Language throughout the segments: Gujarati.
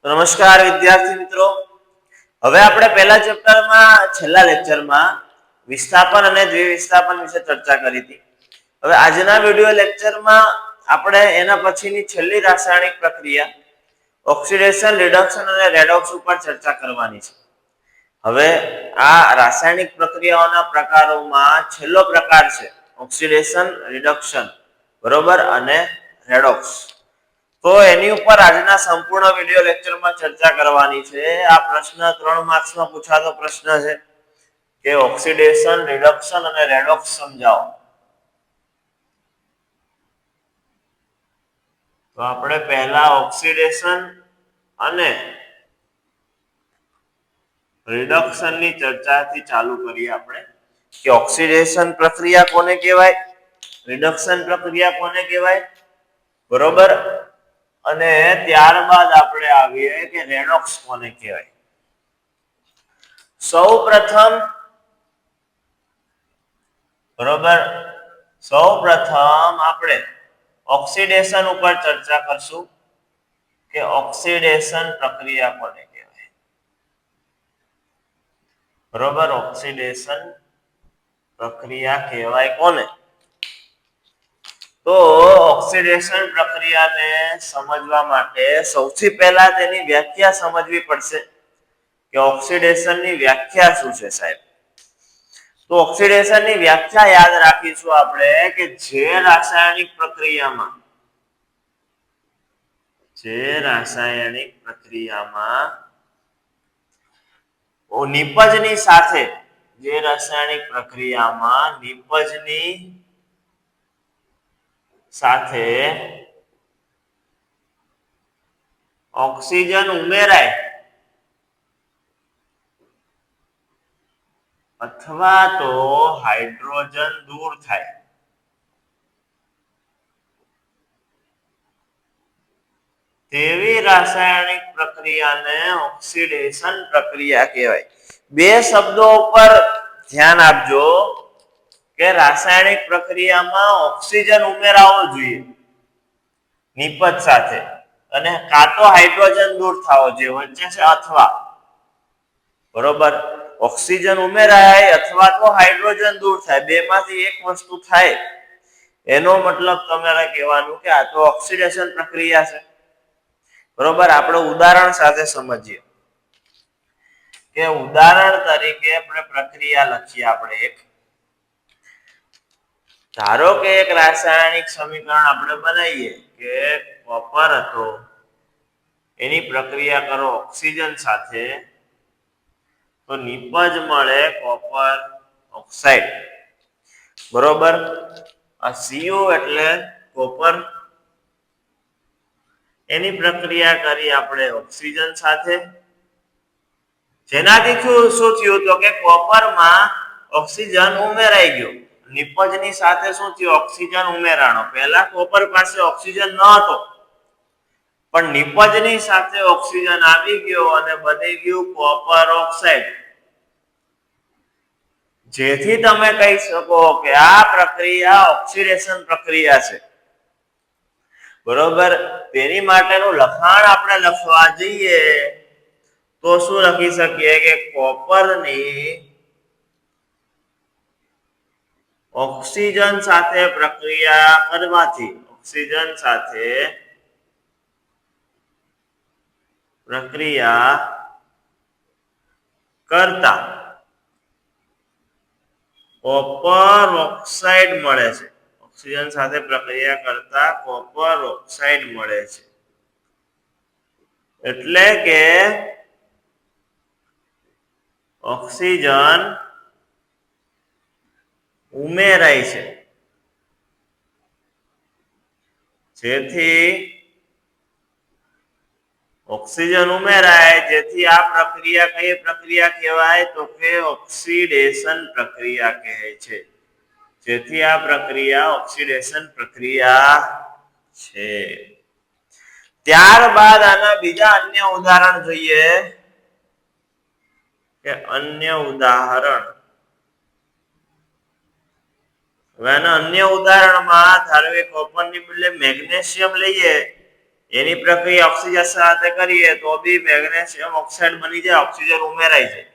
નમસ્કાર વિદ્યાર્થી મિત્રો, હવે આપણે પહેલા ચેપ્ટરમાં છેલ્લા લેક્ચરમાં વિસ્થાપન અને દ્વિવિસ્થાપન વિશે ચર્ચા કરી હતી. હવે આજના વિડિયો લેક્ચરમાં આપણે એના પછીની છેલ્લી રાસાયણિક પ્રક્રિયા ઓક્સિડેશન, રિડક્શન અને રેડોક્સ ઉપર ચર્ચા કરવાની છે. હવે આ રાસાયણિક પ્રક્રિયાઓના પ્રકારોમાં છેલ્લો પ્રકાર છે ઓક્સિડેશન, રિડક્શન, બરોબર, અને રેડોક્સ. તો એની ઉપર આજના સંપૂર્ણ વિડિયો લેક્ચરમાં ચર્ચા કરવાની છે. આ પ્રશ્ન 3 માર્ક્સમાં પૂછાતો પ્રશ્ન છે કે ઓક્સિડેશન, રિડક્શન અને રેડોક્સ સમજાવો. તો આપણે પહેલા ઓક્સિડેશન અને રિડક્શન ની ચર્ચાથી ચાલુ કરીએ આપણે કે ઓક્સિડેશન પ્રક્રિયા કોને કહેવાય, રિડક્શન પ્રક્રિયા કોને કહેવાય, બરોબર, અને ત્યારબાદ આપણે આવીએ કે રેડોક્સ કોને કહેવાય. સૌપ્રથમ આપણે ઓક્સિડેશન ઉપર ચર્ચા કરશું કે ઓક્સિડેશન પ્રક્રિયા કોને કહેવાય. બરોબર, ઓક્સિડેશન પ્રક્રિયા કહેવાય કોને? તો ઓક્સિડેશન પ્રક્રિયાને સમજવા માટે સૌથી પહેલા તેની વ્યાખ્યા સમજવી પડશે કે ઓક્સિડેશનની વ્યાખ્યા શું છે સાહેબ. તો ઓક્સિડેશનની વ્યાખ્યા યાદ રાખીશું આપણે કે જે રાસાયણિક પ્રક્રિયામાં નિપજની સાથે ઓક્સિજન ઉમેરાય અથવા તો હાઇડ્રોજન દૂર થાય તેવી રાસાયણિક પ્રક્રિયાને ઓક્સિડેશન પ્રક્રિયા કહેવાય. બે શબ્દો ઉપર ધ્યાન આપજો કે રાસાયણિક પ્રક્રિયામાં ઓક્સિજન ઉમેરાવો જોઈએ નિપજ સાથે, અને કાં તો હાઇડ્રોજન દૂર થવો જોઈએ, વચ્ચે છે અથવા. બરોબર, ઓક્સિજન ઉમેરાય અથવા તો હાઇડ્રોજન દૂર થાય, બેમાંથી એક વસ્તુ થાય એનો મતલબ તમારે કહેવાનું કે આ તો ઓક્સિડેશન પ્રક્રિયા છે. બરોબર, આપણે ઉદાહરણ સાથે સમજીએ કે ઉદાહરણ તરીકે આપણે પ્રક્રિયા લખીએ. આપણે ધારો કે એક રાસાયણિક સમીકરણ આપણે બનાવીએ કે કોપર હતો, એની પ્રક્રિયા કરો ઓક્સિજન સાથે તો નિપજ મળે કોપર ઓક્સાઇડ. બરોબર, આ CO એટલે કોપર, એની પ્રક્રિયા કરી આપણે ઓક્સિજન સાથે, જેનાથી શું થયું તો કે કોપરમાં ઓક્સિજન ઉમેરાઈ ગયો. નિપજની સાથે શું થયું, ઓક્સિજન ઉમેરાણો. પહેલા કોપર પાસે ઓક્સિજન ન હતો, પણ નિપજની સાથે ઓક્સિજન આવી ગયો અને બની ગયું કોપર ઓક્સાઇડ. જેથી તમે કહી શકો કે આ પ્રક્રિયા ઓક્સિડેશન પ્રક્રિયા છે. બરોબર, તેની માટેનું લખાણ આપણે લખવા જઈએ તો શું લખી શકીએ કે કોપરની ઓક્સિજન સાથે પ્રક્રિયા કરવાથી કોપર ઓક્સાઇડ મળે છે. ઓક્સિજન સાથે પ્રક્રિયા કરતા કોપર ઓક્સાઇડ મળે છે. એટલે કે ઓક્સિજન ઉમેરાય છે, જેથી ઓક્સિજન ઉમેરાય, જેથી આ પ્રક્રિયા કઈ પ્રક્રિયા કહેવાય તો કે ઓક્સિડેશન પ્રક્રિયા કહે છે. જેથી આ પ્રક્રિયા ઓક્સિડેશન પ્રક્રિયા છે. ત્યારબાદ આના બીજા અન્ય ઉદાહરણ જોઈએ કે અન્ય ઉદાહરણ હવે આના અન્ય ઉદાહરણમાં ધારો કે કોપરની બદલે મેગ્નેશિયમ લઈએ એની પ્રક્રિયા ઓક્સિજન સાથે કરીએ તો બી મેગ્નેશિયમ ઓક્સાઇડ બની જાય, ઓક્સિજન ઉમેરાઈ જાય.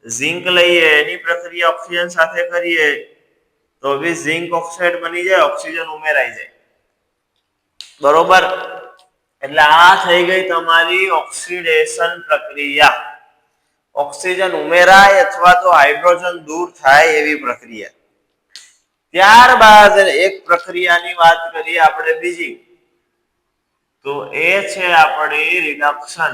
ઝિંક લઈએ એની પ્રક્રિયા ઓક્સિજન સાથે કરીએ તો બી ઝિંક ઓક્સાઇડ બની જાય, ઓક્સિજન ઉમેરાઈ જાય. બરોબર. એટલે આ થઈ ગઈ તમારી ઓક્સિડેશન પ્રક્રિયા. ઓક્સિજન ઉમેરાય અથવા તો હાઇડ્રોજન દૂર થાય એવી પ્રક્રિયા. ત્યારબાદ એક પ્રક્રિયાની વાત કરીએ આપણે બીજી, તો એ છે આપણી રિડક્શન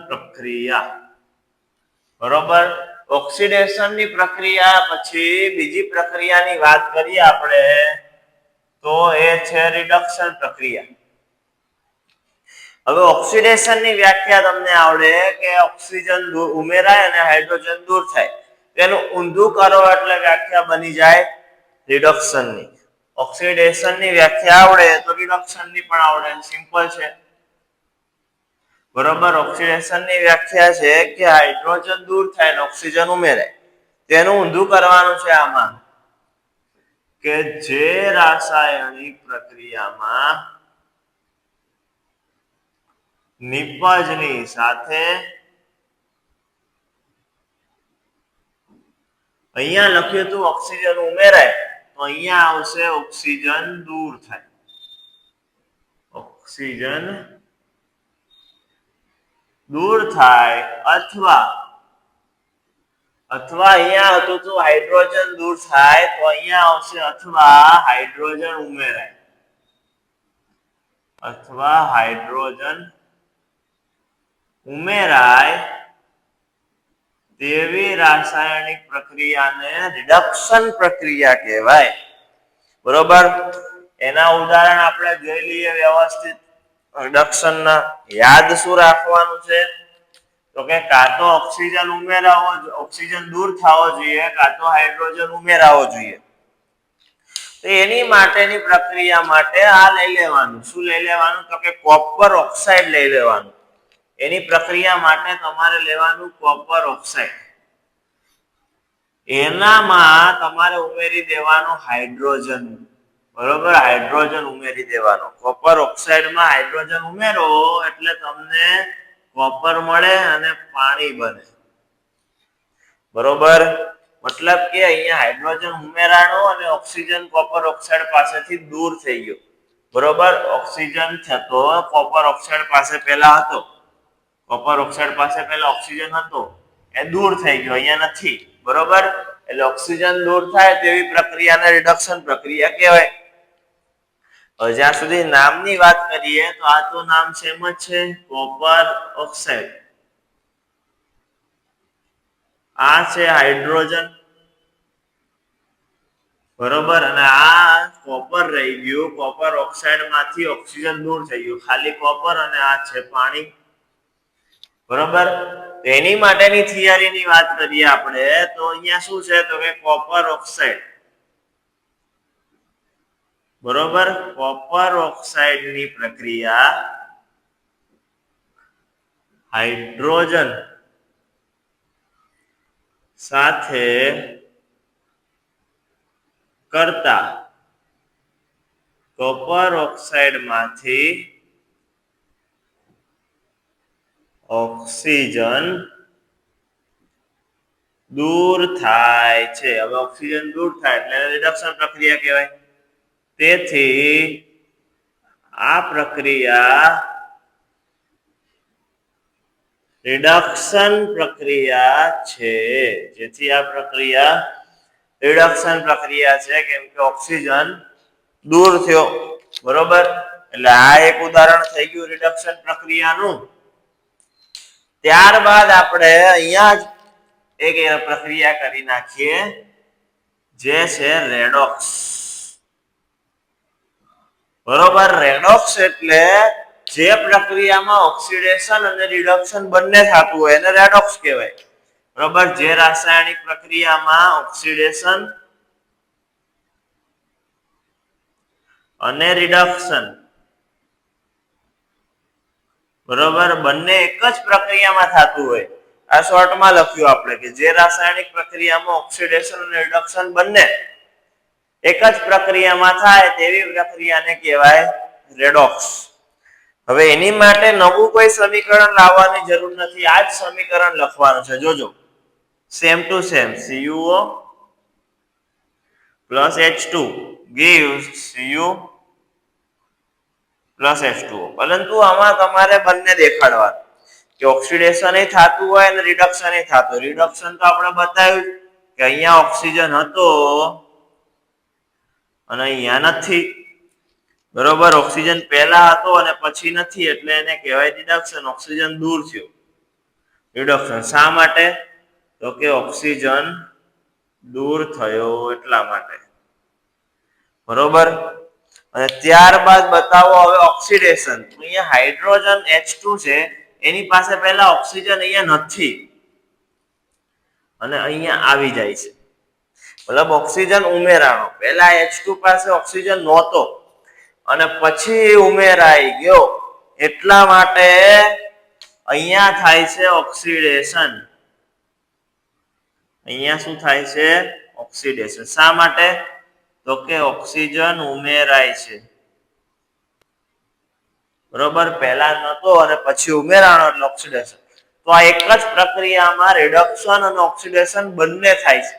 પ્રક્રિયા. બરોબર. ઓક્સિડેશન ની પ્રક્રિયા પછી બીજી પ્રક્રિયાની વાત કરીએ આપણે તો એ છે રિડક્શન પ્રક્રિયા. હવે ઓક્સિડેશન ની વ્યાખ્યા તમને આવડે કે ઓક્સિજન ઉમેરાય અને હાઇડ્રોજન દૂર થાય. તેનું ઊંધું કરો એટલે વ્યાખ્યા બની જાય રિડક્શન ની. ઓક્સિડેશન ની વ્યાખ્યા આવડે તો રિડક્શન ની પણ આવડે, સિમ્પલ છે. બરોબર. ઓક્સિડેશન ની વ્યાખ્યા છે કે હાઇડ્રોજન દૂર થાય અને ઓક્સિજન ઉમેરાય. તેનું ઊંધું કરવાનું છે આમાં કે જે રાસાયણિક પ્રક્રિયામાં નિપજની સાથે અહીંયા લખ્યું હતું ઓક્સિજન ઉમેરાય તો અહીંયા આવશે ઓક્સિજન દૂર થાય. ઓક્સિજન દૂર થાય અથવા અહીંયા હતું તો હાઇડ્રોજન દૂર થાય તો અહીંયા આવશે અથવા હાઇડ્રોજન ઉમેરાય. અથવા હાઇડ્રોજન ઉમેરાય તેવી રાસાયણિક પ્રક્રિયાને રિડક્શન પ્રક્રિયા કહેવાય. બરોબર. એના ઉદાહરણ આપણે જોઈ લઈએ વ્યવસ્થિત. રિડક્શન ના યાદ શું રાખવાનું છે તો કે કાં તો ઓક્સિજન ઉમેરાવો, ઓક્સિજન દૂર થવો જોઈએ, કાં તો હાઇડ્રોજન ઉમેરાવો જોઈએ. તો એની માટેની પ્રક્રિયા માટે આ લઈ લેવાનું. શું લઈ લેવાનું તો કે કોપર ઓક્સાઇડ લઈ લેવાનું. એની પ્રક્રિયા માટે તમારે લેવાનું કોપર ઓક્સાઇડ. એનામાં તમારે ઉમેરી દેવાનું હાઇડ્રોજન. બરોબર. હાઇડ્રોજન ઉમેરી દેવાનો. કોપર ઓક્સાઇડમાં હાઇડ્રોજન ઉમેરો એટલે તમને કોપર મળે અને પાણી બને. બરોબર. મતલબ કે અહીંયા હાઇડ્રોજન ઉમેરાણો અને ઓક્સિજન કોપર ઓક્સાઇડ પાસેથી દૂર થઈ ગયો. બરોબર. ઓક્સિજન થતો કોપર ઓક્સાઇડ પાસે પહેલા હતો, કોપર ઓક્સાઇડ પાસે પહેલા ઓક્સિજન હતો, એ દૂર થઈ ગયો, અહીંયા નથી. બરોબર. એટલે ઓક્સિજન દૂર થાય તેવી પ્રક્રિયાને રિડક્શન પ્રક્રિયા કહેવાય. જ્યાં સુધી નામની વાત કરીએ તો આ તો નામ સેમ જ છે, કોપર ઓક્સાઇડ. આ છે હાઇડ્રોજન. બરોબર. અને આ કોપર રહી ગયું. કોપર ઓક્સાઇડ માંથી ઓક્સિજન દૂર થઈ ગયું, ખાલી કોપર અને આ છે પાણી. બરોબર. તેની માટેની થિયરીની વાત કરીએ આપણે તો અહીંયા શું છે તો કે કોપર ઓક્સાઇડ. બરોબર. કોપર ઓક્સાઇડ ની પ્રક્રિયા હાઇડ્રોજન સાથે કરતા કોપર ઓક્સાઇડ માંથી ઓક્સિજન દૂર થાય છે. હવે ઓક્સિજન દૂર થાય એટલે રિડક્શન પ્રક્રિયા કહેવાય. તેથી આ પ્રક્રિયા રિડક્શન પ્રક્રિયા છે. જેથી આ પ્રક્રિયા રિડક્શન પ્રક્રિયા છે કેમ કે ઓક્સિજન દૂર થયો. બરોબર. એટલે આ એક ઉદાહરણ થઈ ગયું રિડક્શન પ્રક્રિયાનું. ત્યારબાદ આપણે અહીંયા જ એક પ્રક્રિયા કરી નાખીએ જે છે રેડોક્સ. બરોબર. રેડોક્સ એટલે જે પ્રક્રિયામાં ઓક્સિડેશન અને રિડક્શન બંને થતું હોય એને રેડોક્સ કહેવાય. બરોબર. જે રાસાયણિક પ્રક્રિયામાં ઓક્સિડેશન અને રિડક્શન બરોબર બંને એક જ પ્રક્રિયામાં થતું હોય. આ શોર્ટમાં લખ્યું આપણે કે જે રાસાયણિક પ્રક્રિયામાં ઓક્સિડેશન અને રિડક્શન બંને એક જ પ્રક્રિયામાં થાય તેવી પ્રક્રિયાને કહેવાય રેડોક્સ. હવે એની માટે નવું કોઈ સમીકરણ લાવવાની જરૂર નથી, આ જ સમીકરણ લખવાનું છે. જોજો, same to same CuO plus H2 gives Cu plus H2O. પરંતુ આમાં તમારે બંને દેખાડવાનું કે ઓક્સિડેશન એ થતું હોય અને રિડક્શન એ થતું. રિડક્શન તો આપણે બતાવ્યું કે અહીંયા ઓક્સિજન હતો અને અહીંયા નથી, બરોબર. ઓક્સિજન પહેલા હતો અને પછી નથી, એટલે એને કહેવાય રિડક્શન. ઓક્સિજન દૂર થયો, રિડક્શન. શા માટે? તો કે ઓક્સિજન દૂર થયો એટલા માટે, બરોબર. અને ત્યારબાદ બતાવો હવે ઓક્સિડેશન. અહીંયા હાઇડ્રોજન H2 છે, એની પાસે પહેલા ઓક્સિજન અહીંયા નથી અને અહીંયા આવી જાય છે, મતલબ ઓક્સિજન ઉમેરાણો. પહેલા H2 પાસે ઓક્સિજન નહોતો અને પછી ઉમેરાઈ ગયો, એટલા માટે અહીંયા થાય છે ઓક્સિડેશન. અહીંયા શું થાય છે? ઓક્સિડેશન. શા માટે? તો કે ઓક્સિજન ઉમેરાય છે, બરોબર. પહેલા નતો અને પછી ઉમેરાણો એટલે ઓક્સિડેશન. તો આ એક જ પ્રક્રિયામાં રિડક્શન અને ઓક્સિડેશન બંને થાય છે.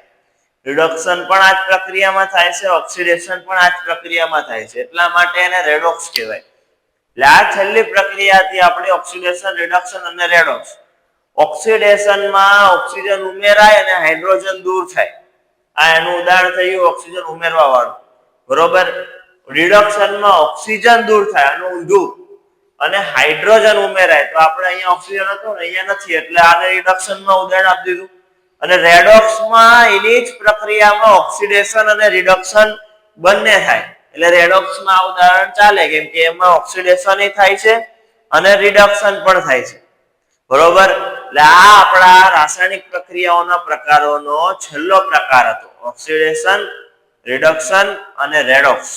રિડક્શન પણ આ જ પ્રક્રિયામાં થાય છે, ઓક્સિડેશન પણ આ જ પ્રક્રિયામાં થાય છે, એટલા માટે એને રેડોક્સ કહેવાય. એટલે આ છેલ્લી પ્રક્રિયાથી આપણે ઓક્સિડેશન, રિડક્શન અને રેડોક્સ. ઓક્સિડેશનમાં ઓક્સિજન ઉમેરાય અને હાઇડ્રોજન દૂર થાય, આ એનું ઉદાહરણ થયું ઓક્સિજન ઉમેરવા વાળું, બરોબર. રિડક્શનમાં ઓક્સિજન દૂર થાય, આનું ઊંધું, અને હાઇડ્રોજન ઉમેરાય. તો આપણે અહીંયા ઓક્સિજન હતો ને અહીંયા નથી, એટલે આને રિડક્શનમાં ઉદાહરણ આપી દીધું. અને રેડોક્સમાં એની જ પ્રક્રિયામાં ઓક્સિડેશન અને રિડક્શન બંને થાય, એટલે રેડોક્સમાં આ ઉદાહરણ ચાલે, કેમ કે એમાં ઓક્સિડેશન થાય છે અને રિડક્શન પણ થાય છે, બરોબર. એટલે આ આપણા રાસાયણિક પ્રક્રિયાઓના પ્રકારોનો છેલ્લો પ્રકાર હતો, ઓક્સિડેશન, રિડક્શન અને રેડોક્સ.